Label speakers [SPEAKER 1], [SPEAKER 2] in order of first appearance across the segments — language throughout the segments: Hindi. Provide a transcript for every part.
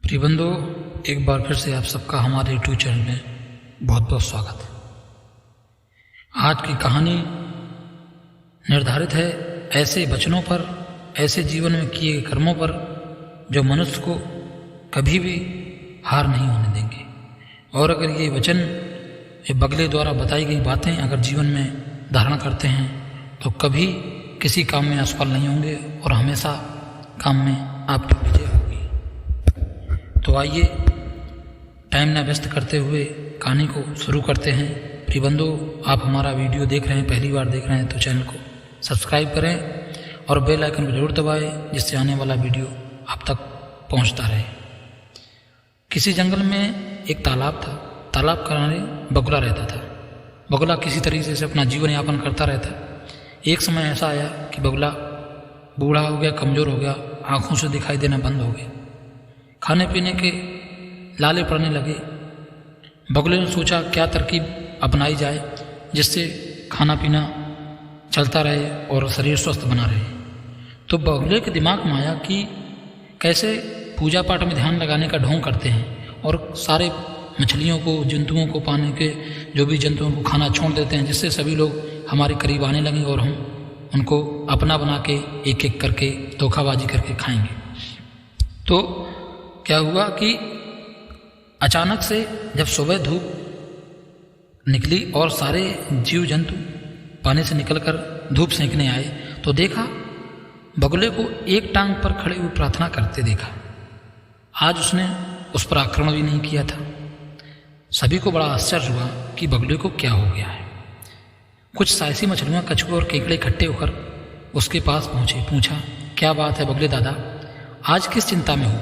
[SPEAKER 1] प्रिय बंधु, एक बार फिर से आप सबका हमारे यूट्यूब चैनल में बहुत बहुत स्वागत है। आज की कहानी निर्धारित है ऐसे वचनों पर, ऐसे जीवन में किए गए कर्मों पर जो मनुष्य को कभी भी हार नहीं होने देंगे। और अगर ये वचन, ये बगले द्वारा बताई गई बातें अगर जीवन में धारण करते हैं तो कभी किसी काम में असफल नहीं होंगे और हमेशा काम में आपकी विजय होगी। तो आइए टाइम न व्यस्त करते हुए कहानी को शुरू करते हैं। प्रिय बंधु, आप हमारा वीडियो देख रहे हैं, पहली बार देख रहे हैं तो चैनल को सब्सक्राइब करें और बेल आइकन को जरूर दबाएं, जिससे आने वाला वीडियो आप तक पहुंचता रहे। किसी जंगल में एक तालाब था। तालाब के किनारे बगुला रहता था। बगुला किसी तरीके से अपना जीवन यापन करता रहता। एक समय ऐसा आया कि बगुला बूढ़ा हो गया, कमज़ोर हो गया, आँखों से दिखाई देना बंद हो गया, खाने पीने के लाले पड़ने लगे। बगुले ने सोचा क्या तरकीब अपनाई जाए जिससे खाना पीना चलता रहे और शरीर स्वस्थ बना रहे। तो बगुले के दिमाग में आया कि कैसे पूजा पाठ में ध्यान लगाने का ढोंग करते हैं और सारे मछलियों को, जंतुओं को, पानी के जो भी जंतुओं को खाना छोड़ देते हैं, जिससे सभी लोग हमारे करीब आने लगेंगे और हम उनको अपना बना के एक एक करके धोखाबाजी करके खाएंगे। तो क्या हुआ कि अचानक से जब सुबह धूप निकली और सारे जीव जंतु पानी से निकलकर धूप सेंकने आए तो देखा बगुले को एक टांग पर खड़े हुए प्रार्थना करते देखा। आज उसने उस पर आक्रमण भी नहीं किया था। सभी को बड़ा आश्चर्य हुआ कि बगुले को क्या हो गया है। कुछ साहसी मछलियाँ, कछुए और केकड़े इकट्ठे होकर उसके पास पहुँचे। पूछा, क्या बात है बगुले दादा, आज किस चिंता में हो?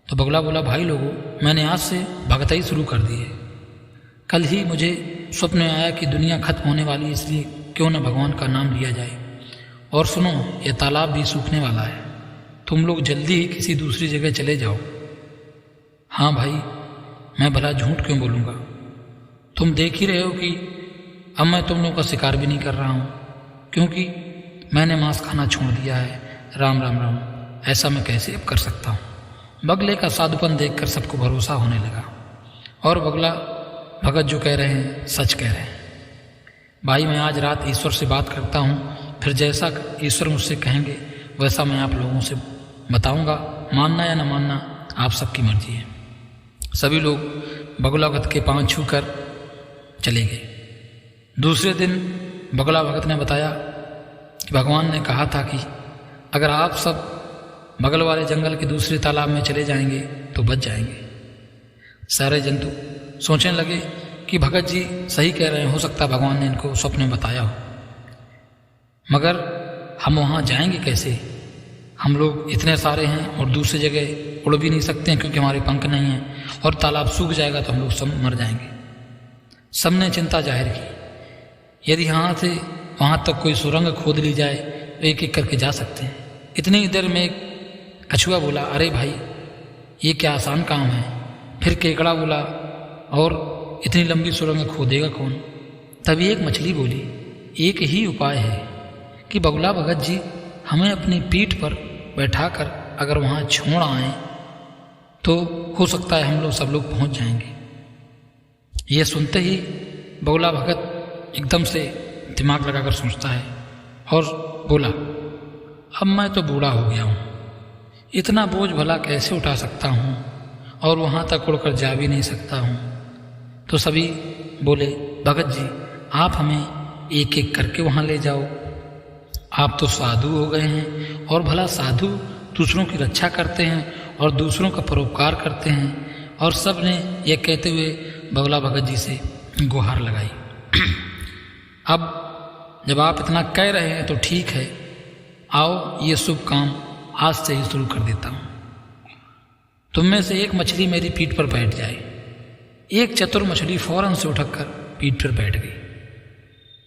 [SPEAKER 1] तो बगुला बोला, भाई लोगों, मैंने आज से भगताई शुरू कर दी है। कल ही मुझे स्वप्न में आया कि दुनिया खत्म होने वाली है, इसलिए क्यों न भगवान का नाम लिया जाए। और सुनो, यह तालाब भी सूखने वाला है, तुम लोग जल्दी ही किसी दूसरी जगह चले जाओ। हाँ भाई, मैं भला झूठ क्यों बोलूँगा, तुम देख ही रहे हो कि अब मैं तुम लोगों का शिकार भी नहीं कर रहा हूँ, क्योंकि मैंने मांस खाना छोड़ दिया है। राम राम राम, ऐसा मैं कैसे अब कर सकता हूँ। बगले का साधुपन देखकर सबको भरोसा होने लगा और बगला भगत जो कह रहे हैं सच कह रहे हैं। भाई, मैं आज रात ईश्वर से बात करता हूँ, फिर जैसा ईश्वर मुझसे कहेंगे वैसा मैं आप लोगों से बताऊँगा। मानना या न मानना आप सबकी मर्जी है। सभी लोग बगुला भगत के पाँव छू कर चले गए। दूसरे दिन बगुला भगत ने बताया कि भगवान ने कहा था कि अगर आप सब बगल वाले जंगल के दूसरे तालाब में चले जाएंगे तो बच जाएंगे। सारे जंतु सोचने लगे कि भगत जी सही कह रहे हैं, हो सकता भगवान ने इनको स्वप्न में बताया हो, मगर हम वहाँ जाएंगे कैसे? हम लोग इतने सारे हैं और दूसरी जगह उड़ भी नहीं सकते हैं क्योंकि हमारे पंख नहीं हैं, और तालाब सूख जाएगा तो हम लोग सब मर जाएंगे। सबने चिंता जाहिर की, यदि यहाँ से वहाँ तक कोई सुरंग खोद ली जाए तो एक एक करके जा सकते हैं। इतनी देर में एक कछुआ बोला, अरे भाई, ये क्या आसान काम है। फिर केकड़ा बोला, और इतनी लंबी सुरंग खोदेगा कौन? तभी एक मछली बोली, एक ही उपाय है कि बगुला भगत जी हमें अपनी पीठ पर बैठाकर अगर वहाँ छोड़ आए तो हो सकता है हम लोग सब लोग पहुँच जाएंगे। ये सुनते ही बगुला भगत एकदम से दिमाग लगाकर सोचता है और बोला, अब मैं तो बूढ़ा हो गया हूँ, इतना बोझ भला कैसे उठा सकता हूँ, और वहाँ तक उड़कर जा भी नहीं सकता हूँ। तो सभी बोले, भगत जी आप हमें एक एक करके वहाँ ले जाओ। आप तो साधु हो गए हैं, और भला साधु दूसरों की रक्षा करते हैं और दूसरों का परोपकार करते हैं। और सब ने यह कहते हुए बगुला भगत जी से गुहार लगाई। अब जब आप इतना कह रहे हैं तो ठीक है, आओ ये शुभ काम आज से ही शुरू कर देता हूँ। तुम में से एक मछली मेरी पीठ पर बैठ जाए। एक चतुर मछली फौरन से उठकर पीठ पर बैठ गई।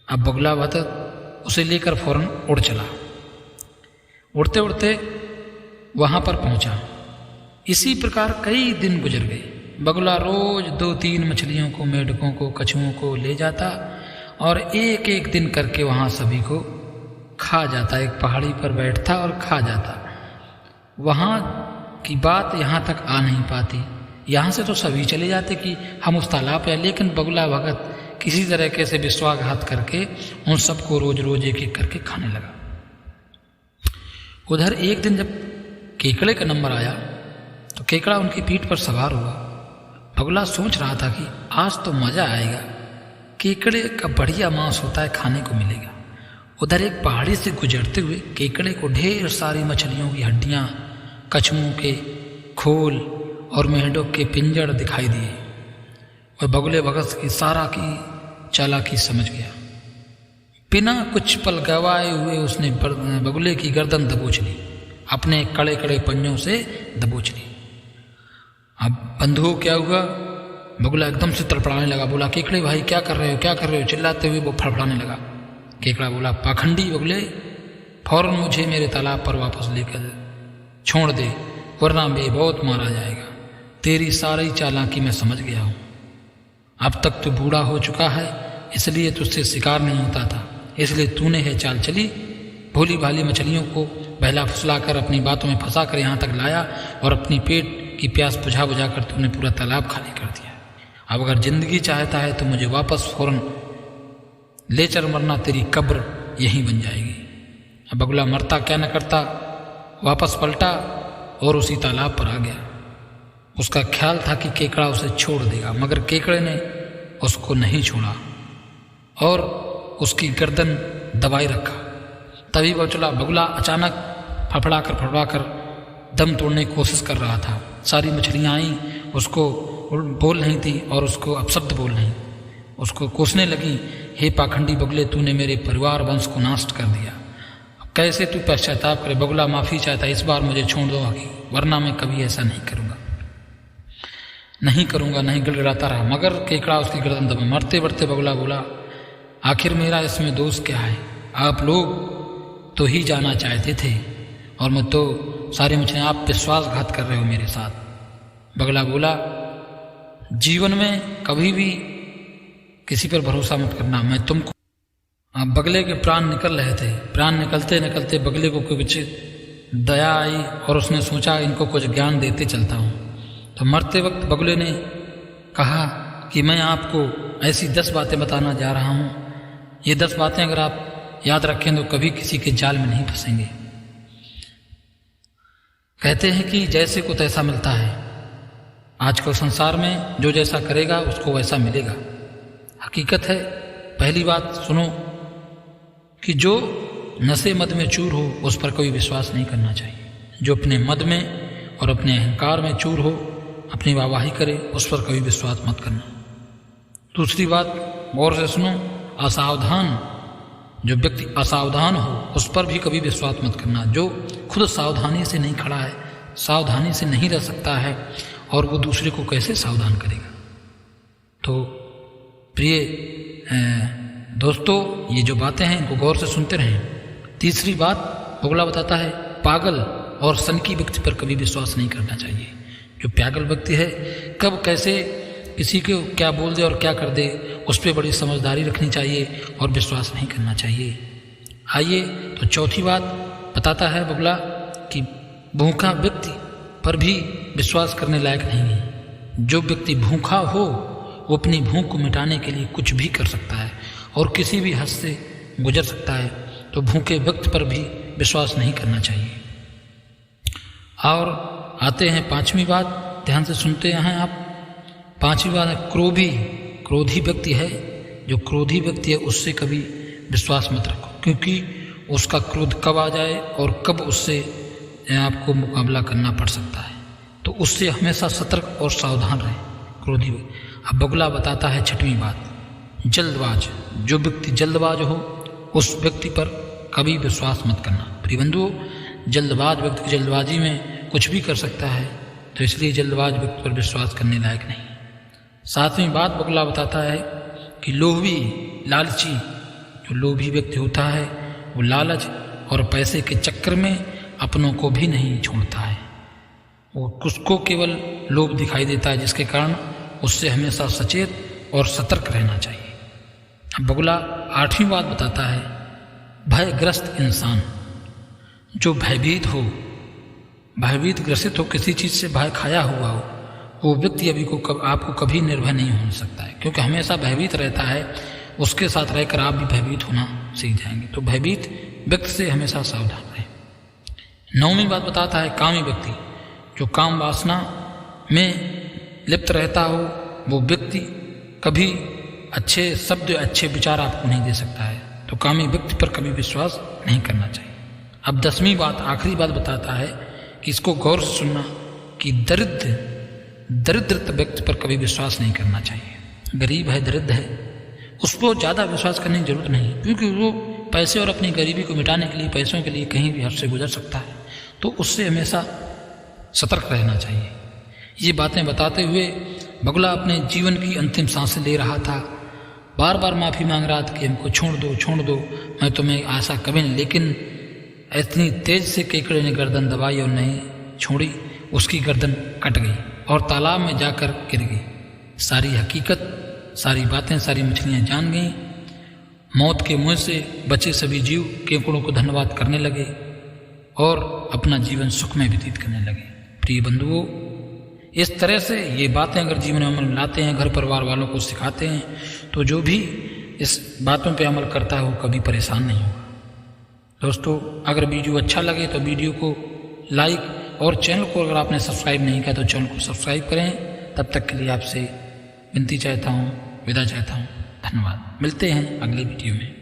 [SPEAKER 1] अब बगुला भगत उसे लेकर फौरन उड़ चला। उड़ते उड़ते वहाँ पर पहुँचा। इसी प्रकार कई दिन गुजर गए। बगुला रोज 2-3 मछलियों को, मेढकों को, कछुओं को ले जाता और एक एक दिन करके वहाँ सभी को खा जाता। एक पहाड़ी पर बैठता और खा जाता। वहाँ कि बात यहाँ तक आ नहीं पाती। यहाँ से तो सभी चले जाते कि हम उस तालाब पे, लेकिन बगुला भगत किसी तरीके से विश्वासघात करके उन सबको रोज रोज एक एक करके खाने लगा। उधर एक दिन जब केकड़े का नंबर आया तो केकड़ा उनकी पीठ पर सवार हुआ। बगुला सोच रहा था कि आज तो मज़ा आएगा, केकड़े का बढ़िया मांस होता है, खाने को मिलेगा। उधर एक पहाड़ी से गुजरते हुए केकड़े को ढेर सारी मछलियों की हड्डियाँ, कछुओं के खोल और मेंढक के पिंजड़ दिखाई दिए और बगुले भगत की सारा की चालाकी समझ गया। बिना कुछ पल गवाए हुए उसने बगुले की गर्दन दबोच ली, अपने कड़े कड़े पंजों से दबोच ली। अब बंधुओं क्या हुआ, बगुला एकदम से तड़पड़ाने लगा। बोला, केकड़े भाई क्या कर रहे हो, क्या कर रहे हो? चिल्लाते हुए वो फड़फड़ाने लगा। केकड़ा बोला, पाखंडी बगुले, फौरन मुझे मेरे तालाब पर वापस लेकर छोड़ दे, वरना मैं बहुत मारा जाएगा। तेरी सारी चालाकी मैं समझ गया हूँ। अब तक तो बूढ़ा हो चुका है, इसलिए तुझसे शिकार नहीं होता था, इसलिए तूने है चाल चली। भोली भाली मछलियों को बहला फुसला कर अपनी बातों में फंसा कर यहाँ तक लाया और अपनी पेट की प्यास बुझा बुझा कर तूने पूरा तालाब खाली कर दिया। अब अगर जिंदगी चाहता है तो मुझे वापस फौरन ले चल, मरना तेरी कब्र यहीं बन जाएगी। अब बगुला मरता क्या न करता, वापस पलटा और उसी तालाब पर आ गया। उसका ख्याल था कि केकड़ा उसे छोड़ देगा, मगर केकड़े ने उसको नहीं छोड़ा और उसकी गर्दन दबाए रखा। तभी बगुला अचानक फड़फड़ा कर दम तोड़ने की कोशिश कर रहा था। सारी मछलियाँ आईं, उसको बोल नहीं थी और उसको अपशब्द बोल नहीं, उसको कोसने लगी। हे पाखंडी बगुले, तूने मेरे परिवार वंश को नष्ट कर दिया। कैसे तू पश्चाताप करे? बगुला माफ़ी चाहता, इस बार मुझे छोड़ दो, वरना मैं कभी ऐसा नहीं करूँगा, नहीं गिड़गिड़ाता रहा। मगर केकड़ा उसकी गर्दन दबा। मरते मरते बगुला बोला, आखिर मेरा इसमें दोष क्या है? आप लोग तो ही जाना चाहते थे और मैं तो सारी मछलियाँ, आप विश्वासघात कर रहे हो मेरे साथ। बगुला बोला, जीवन में कभी भी किसी पर भरोसा मत करना, मैं तुमको। अब बगले के प्राण निकल रहे थे। प्राण निकलते निकलते बगले को कुछ दया आई और उसने सोचा इनको कुछ ज्ञान देते चलता हूँ। तो मरते वक्त बगुले ने कहा कि मैं आपको ऐसी 10 बातें बताना जा रहा हूँ। ये 10 बातें अगर आप याद रखें तो कभी किसी के जाल में नहीं फंसेंगे। कहते हैं कि जैसे को तैसा मिलता है। आजकल संसार में जो जैसा करेगा उसको वैसा मिलेगा। हकीकत है। पहली बात सुनो कि जो नशे मद में चूर हो उस पर कोई विश्वास नहीं करना चाहिए। जो अपने मद में और अपने अहंकार में चूर हो, अपनी वाहवाही करे, उस पर कभी विश्वास मत करना। दूसरी बात गौर से सुनो, असावधान, जो व्यक्ति असावधान हो उस पर भी कभी विश्वास मत करना। जो खुद सावधानी से नहीं खड़ा है, सावधानी से नहीं रह सकता है, और वो दूसरे को कैसे सावधान करेगा। तो प्रिय दोस्तों, ये जो बातें हैं इनको गौर से सुनते रहें। तीसरी बात बगुला बताता है, पागल और सनकी व्यक्ति पर कभी विश्वास नहीं करना चाहिए। जो पागल व्यक्ति है कब कैसे किसी को क्या बोल दे और क्या कर दे, उस पर बड़ी समझदारी रखनी चाहिए और विश्वास नहीं करना चाहिए। आइए तो चौथी बात बताता है बगुला कि भूखा व्यक्ति पर भी विश्वास करने लायक नहीं है। जो व्यक्ति भूखा हो वो अपनी भूख को मिटाने के लिए कुछ भी कर सकता है और किसी भी हद से गुजर सकता है। तो भूखे व्यक्ति पर भी विश्वास नहीं करना चाहिए। और आते हैं 5वीं बात, ध्यान से सुनते हैं आप। 5वीं बात है क्रोधी व्यक्ति है। जो क्रोधी व्यक्ति है उससे कभी विश्वास मत रखो, क्योंकि उसका क्रोध कब आ जाए और कब उससे आपको मुकाबला करना पड़ सकता है। तो उससे हमेशा सतर्क और सावधान रहें, क्रोधी। अब बगुला बताता है 6वीं बात, जल्दबाज। जो व्यक्ति जल्दबाज हो उस व्यक्ति पर कभी विश्वास मत करना। प्रिय बंधुओं, जल्दबाज व्यक्ति जल्दबाजी में कुछ भी कर सकता है, तो इसलिए जल्दबाज व्यक्ति पर विश्वास करने लायक नहीं। 7वीं बात बगुला बताता है कि लोभी, लालची। जो लोभी व्यक्ति होता है वो लालच और पैसे के चक्कर में अपनों को भी नहीं छोड़ता है। वो उसको केवल लोभ दिखाई देता है, जिसके कारण उससे हमेशा सचेत और सतर्क रहना चाहिए। अब बगुला 8वीं बात बताता है, भयग्रस्त इंसान। जो भयभीत हो भयभीत ग्रसित हो, किसी चीज़ से भय खाया हुआ हो, वो व्यक्ति आपको कभी निर्भय नहीं हो सकता है, क्योंकि हमेशा भयभीत रहता है। उसके साथ रहकर आप भी भयभीत होना सीख जाएंगे। तो भयभीत व्यक्ति से हमेशा सावधान रहें। 9वीं बात बताता है कामी व्यक्ति, जो काम वासना में लिप्त रहता हो, वो व्यक्ति कभी अच्छे शब्द, अच्छे विचार आपको नहीं दे सकता है। तो कामी व्यक्ति पर कभी विश्वास नहीं करना चाहिए। अब 10वीं बात, आखिरी बात बताता है कि इसको गौर से सुनना कि दरिद्र व्यक्ति पर कभी विश्वास नहीं करना चाहिए। गरीब है, दरिद्र है, उसको ज़्यादा विश्वास करने की जरूरत नहीं, क्योंकि वो पैसे और अपनी गरीबी को मिटाने के लिए, पैसों के लिए कहीं भी हद से गुजर सकता है। तो उससे हमेशा सतर्क रहना चाहिए। ये बातें बताते हुए बगुला अपने जीवन की अंतिम सांसें ले रहा था। बार बार माफ़ी मांग रहा था कि हमको छोड़ दो, मैं तुम्हें आशा कभी नहीं। लेकिन इतनी तेज से केकड़े ने गर्दन दबाई और नहीं छोड़ी, उसकी गर्दन कट गई और तालाब में जाकर गिर गई। सारी हकीकत, सारी बातें सारी मछलियाँ जान गईं। मौत के मुंह से बचे सभी जीव केकड़ों को धन्यवाद करने लगे और अपना जीवन सुख में व्यतीत करने लगे। प्रिय बंधुओं, इस तरह से ये बातें अगर जीवन में अमल लाते हैं, घर परिवार वालों को सिखाते हैं, तो जो भी इस बातों पे अमल करता है वो कभी परेशान नहीं होगा। दोस्तों, अगर वीडियो अच्छा लगे तो वीडियो को लाइक और चैनल को अगर आपने सब्सक्राइब नहीं किया तो चैनल को सब्सक्राइब करें। तब तक के लिए आपसे विनती चाहता हूँ, विदा चाहता हूँ। धन्यवाद। मिलते हैं अगली वीडियो में।